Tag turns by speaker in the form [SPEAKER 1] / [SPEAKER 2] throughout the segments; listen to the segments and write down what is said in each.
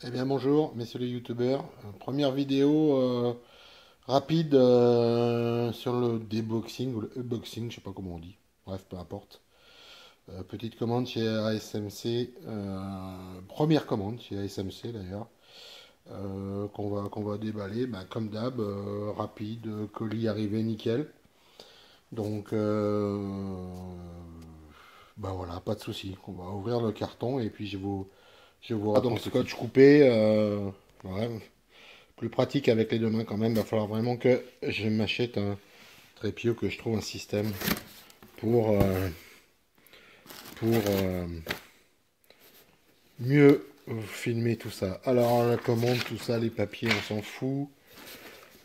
[SPEAKER 1] Eh bien bonjour messieurs les youtubeurs. Première vidéo rapide sur le déboxing ou le unboxing, je sais pas comment on dit. Bref, peu importe. Petite commande chez ASMC, première commande chez ASMC d'ailleurs, qu'on va déballer, bah, comme d'hab, rapide, colis arrivé nickel. Donc bah voilà, pas de souci. On va ouvrir le carton et puis je vous raconte. Donc scotch coupé, ouais, plus pratique avec les deux mains quand même. Il va falloir vraiment que je m'achète un trépied, que je trouve un système pour, pour mieux filmer tout ça. Alors la commande, tout ça, les papiers, on s'en fout.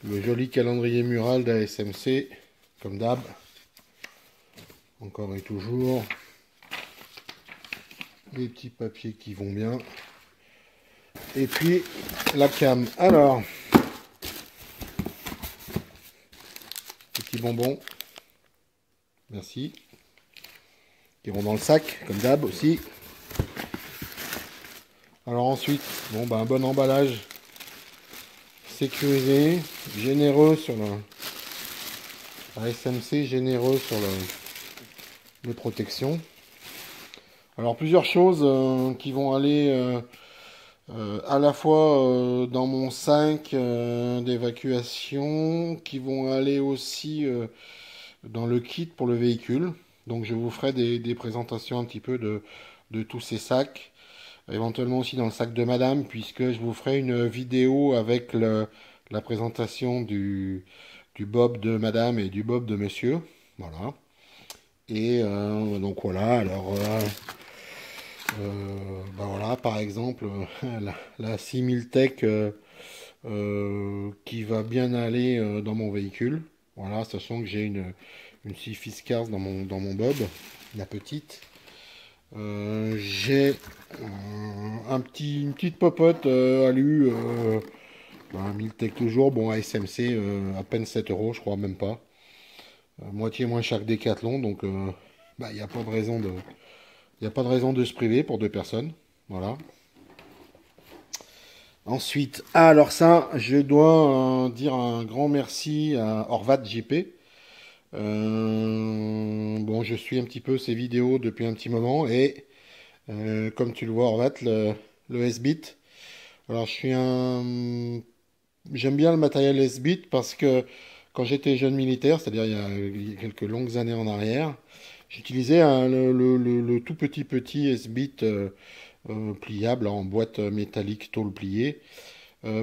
[SPEAKER 1] Le joli calendrier mural d'ASMC, comme d'hab. Encore et toujours. Les petits papiers qui vont bien. Et puis la cam. Alors, petits bonbons. Merci. Qui vont dans le sac, comme d'hab aussi. Alors ensuite, bon, bah, un bon emballage sécurisé, généreux sur la SMC, généreux sur les protections. Alors plusieurs choses qui vont aller à la fois dans mon sac d'évacuation, qui vont aller aussi dans le kit pour le véhicule. Donc je vous ferai des présentations un petit peu de tous ces sacs. Éventuellement aussi dans le sac de madame, puisque je vous ferai une vidéo avec la présentation du bob de madame et du bob de monsieur. Voilà. Et donc voilà, alors bah voilà, par exemple, la 6000 Tech qui va bien aller dans mon véhicule. Voilà, sachant que j'ai une 6 Cars dans mon bob, la petite. J'ai une petite popote alu, 1000 Tech toujours, bon à SMC, à peine 7 euros, je crois même pas. Moitié moins cher que Decathlon, donc bah, il n'y a pas de raison de se priver pour deux personnes. Voilà. Ensuite, alors ça, je dois dire un grand merci à Orvat JP. Bon, je suis un petit peu ses vidéos depuis un petit moment et comme tu le vois, Orvat, le S-Bit. Alors, j'aime bien le matériel S-Bit parce que quand j'étais jeune militaire, c'est-à-dire il y a quelques longues années en arrière, j'utilisais le tout petit S-Bit pliable en boîte métallique tôle pliée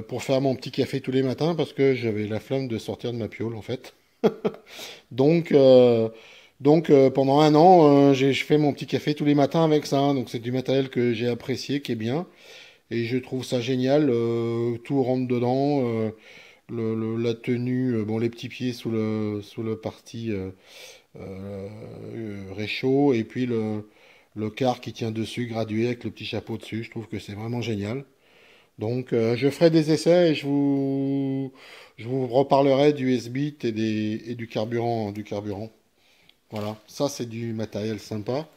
[SPEAKER 1] pour faire mon petit café tous les matins parce que j'avais la flemme de sortir de ma piole en fait. Donc, pendant un an, je fais mon petit café tous les matins avec ça. Donc c'est du matériel que j'ai apprécié, qui est bien. Et je trouve ça génial. Tout rentre dedans. La tenue, bon, les petits pieds sous le parti réchaud. Et puis le quart qui tient dessus, gradué avec le petit chapeau dessus. Je trouve que c'est vraiment génial. Donc je ferai des essais et je vous reparlerai du S-Bit et du carburant. Voilà, ça c'est du matériel sympa.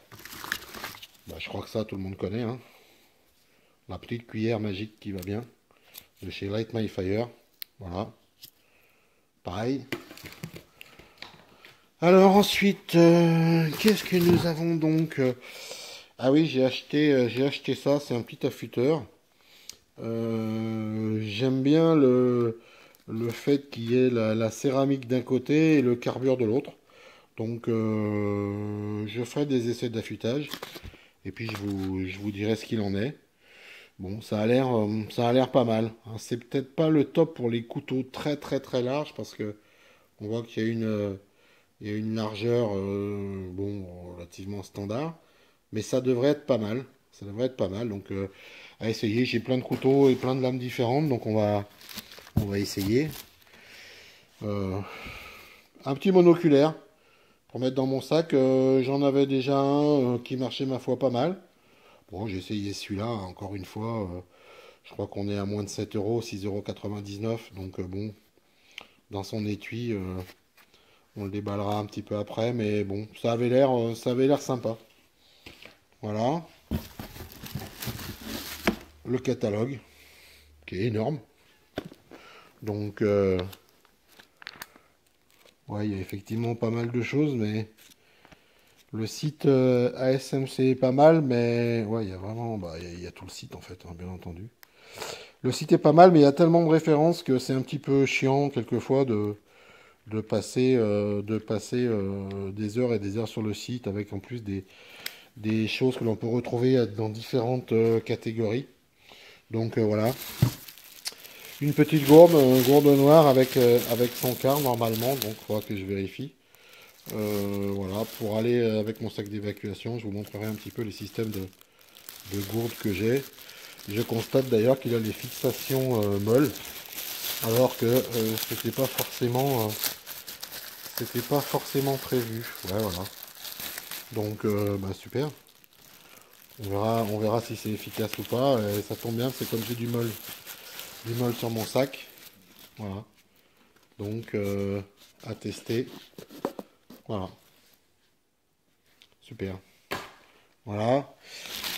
[SPEAKER 1] Bah, je crois que ça tout le monde connaît, hein. La petite cuillère magique qui va bien de chez Light My Fire. Voilà, pareil. Alors ensuite, qu'est-ce que nous avons donc Ah oui, j'ai acheté ça, c'est un petit affûteur. J'aime bien le fait qu'il y ait la céramique d'un côté et le carbure de l'autre. Donc je ferai des essais d'affûtage et puis je vous dirai ce qu'il en est. Bon, ça a l'air pas mal, hein. C'est peut-être pas le top pour les couteaux très très très larges parce que on voit qu'il y a une largeur bon, relativement standard, mais ça devrait être pas mal. Ça devrait être pas mal. Donc à essayer. J'ai plein de couteaux et plein de lames différentes, donc on va essayer. Euh, un petit monoculaire pour mettre dans mon sac. J'en avais déjà un qui marchait ma foi pas mal. Bon, j'ai essayé celui-là encore une fois. Je crois qu'on est à moins de 7 euros, 6,99 €. Donc bon, dans son étui, on le déballera un petit peu après. Mais bon, ça avait l'air sympa. Voilà, le catalogue. qui est énorme. Donc, ouais, il y a effectivement pas mal de choses, mais le site ASMC est pas mal, mais ouais, il y a vraiment, bah, il y a tout le site en fait, hein, bien entendu. Le site est pas mal, mais il y a tellement de références que c'est un petit peu chiant quelquefois de passer des heures et des heures sur le site avec en plus des choses que l'on peut retrouver dans différentes catégories. Donc voilà. Une petite gourde, gourde noire avec son quart normalement, donc il faudra que je vérifie. Voilà, pour aller avec mon sac d'évacuation, je vous montrerai un petit peu les systèmes de gourdes que j'ai. Je constate d'ailleurs qu'il a les fixations molles, alors que c'était pas forcément prévu. Ouais, voilà. Donc, bah, super. On verra si c'est efficace ou pas. Et ça tombe bien, c'est comme j'ai du molle sur mon sac. Voilà. Donc, à tester. Voilà. Super. Voilà.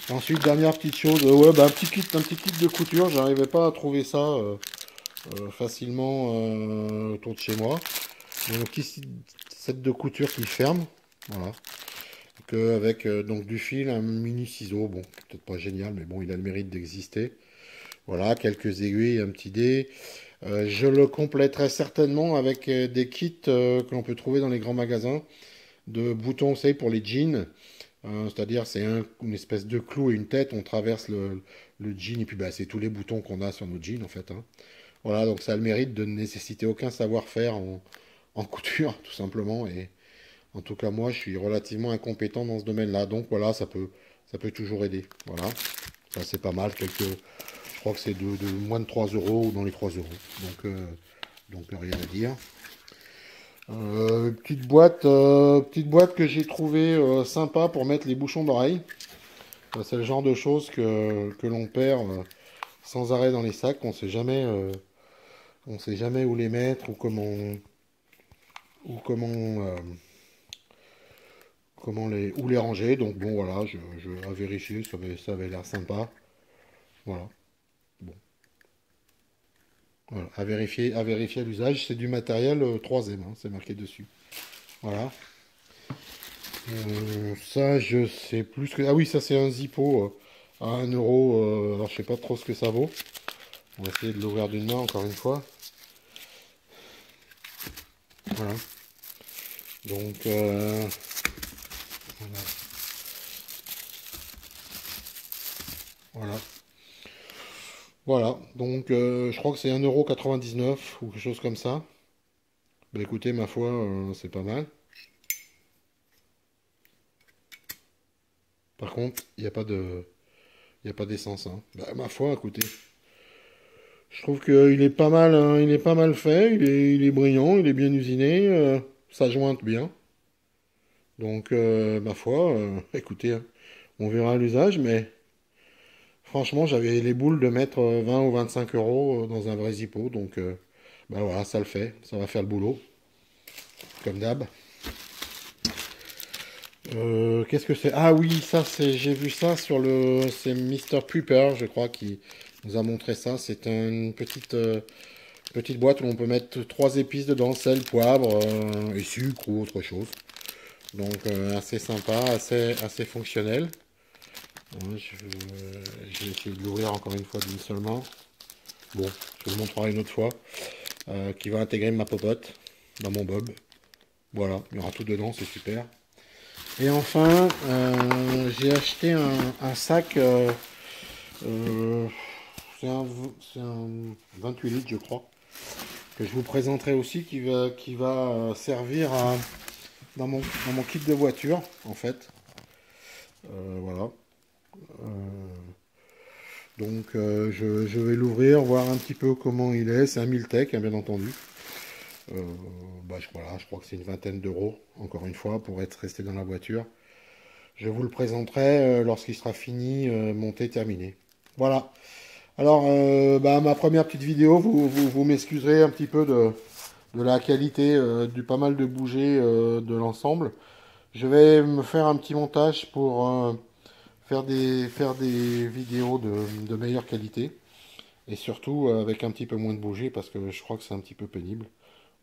[SPEAKER 1] Ensuite, dernière petite chose. Ouais, bah, un petit kit de couture. J'arrivais pas à trouver ça facilement autour de chez moi. Donc, un petit set de couture qui ferme. Voilà. Avec donc du fil, un mini ciseau. Bon, peut-être pas génial, mais bon, il a le mérite d'exister. Voilà, quelques aiguilles, un petit dé. Je le compléterai certainement avec des kits que l'on peut trouver dans les grands magasins de boutons, vous savez, pour les jeans. C'est-à-dire, c'est une espèce de clou et une tête. On traverse le jean et puis bah, c'est tous les boutons qu'on a sur nos jeans en fait, hein. Voilà, donc ça a le mérite de ne nécessiter aucun savoir-faire en couture, tout simplement. Et en tout cas, moi, je suis relativement incompétent dans ce domaine-là. Donc voilà, ça peut toujours aider. Voilà, ça c'est pas mal. Je crois que c'est de moins de 3 euros ou dans les 3 euros. Donc rien à dire. Petite boîte que j'ai trouvé sympa pour mettre les bouchons d'oreille. C'est le genre de choses que l'on perd sans arrêt dans les sacs. On sait jamais où les mettre ou où les ranger. Donc bon, voilà, je à vérifier, ça avait l'air sympa. Voilà. Bon, voilà. À vérifier à l'usage. C'est du matériel 3M, hein, c'est marqué dessus. Voilà. Ça, je sais plus que. Ah oui, ça c'est un Zippo à 1 euro. Alors je sais pas trop ce que ça vaut. On va essayer de l'ouvrir d'une main encore une fois. Voilà. Donc voilà. Voilà. Voilà. Donc je crois que c'est 1,99 € ou quelque chose comme ça. Bah écoutez, ma foi, c'est pas mal. Par contre, il y a pas d'essence, hein. Bah, ma foi, écoutez. Je trouve qu'il est pas mal, hein, il est pas mal fait, il est brillant, il est bien usiné, ça jointe bien. Donc, ma foi, écoutez, hein, on verra à l'usage, mais franchement, j'avais les boules de mettre 20 ou 25 euros dans un vrai Zippo, donc bah voilà, ça le fait, ça va faire le boulot, comme d'hab. Qu'est-ce que c'est? Ah oui, ça j'ai vu ça c'est Mr. Pupper, je crois, qui nous a montré ça. C'est une petite boîte où on peut mettre 3 épices dedans, sel, poivre et sucre ou autre chose. Donc assez sympa, assez fonctionnel. Je vais essayer de l'ouvrir encore une fois d'une seule main. Bon, je vous le montrerai une autre fois. Qui va intégrer ma popote dans mon bob. Voilà, il y aura tout dedans, c'est super. Et enfin, j'ai acheté un sac. C'est un 28 litres, je crois, que je vous présenterai aussi, qui va servir dans mon kit de voiture, en fait. Voilà. Donc, je vais l'ouvrir, voir un petit peu comment il est. C'est un Miltech, hein, bien entendu. Voilà, je crois que c'est une vingtaine d'euros, encore une fois, pour être resté dans la voiture. Je vous le présenterai lorsqu'il sera fini, monté, terminé. Voilà. Alors, ma première petite vidéo, vous m'excuserez un petit peu de la qualité du pas mal de bouger de l'ensemble. Je vais me faire un petit montage pour faire des vidéos de meilleure qualité. Et surtout avec un petit peu moins de bougies parce que je crois que c'est un petit peu pénible.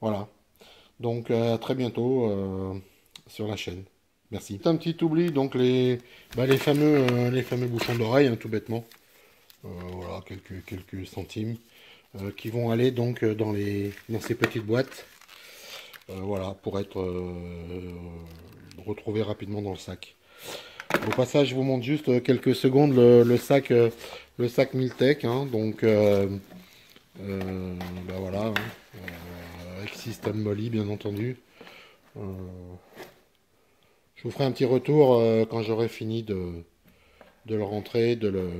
[SPEAKER 1] Voilà. Donc à très bientôt sur la chaîne. Merci. Un petit oubli, donc les fameux bouchons d'oreille, hein, tout bêtement. Voilà, quelques centimes qui vont aller donc dans ces petites boîtes. Voilà, pour être retrouvés rapidement dans le sac. Au passage, je vous montre juste quelques secondes le sac Miltech. Hein, donc, bah voilà, hein, avec système Molly, bien entendu. Je vous ferai un petit retour quand j'aurai fini de le rentrer, de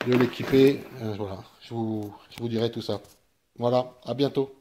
[SPEAKER 1] l'équiper. Voilà, je vous dirai tout ça. Voilà, à bientôt.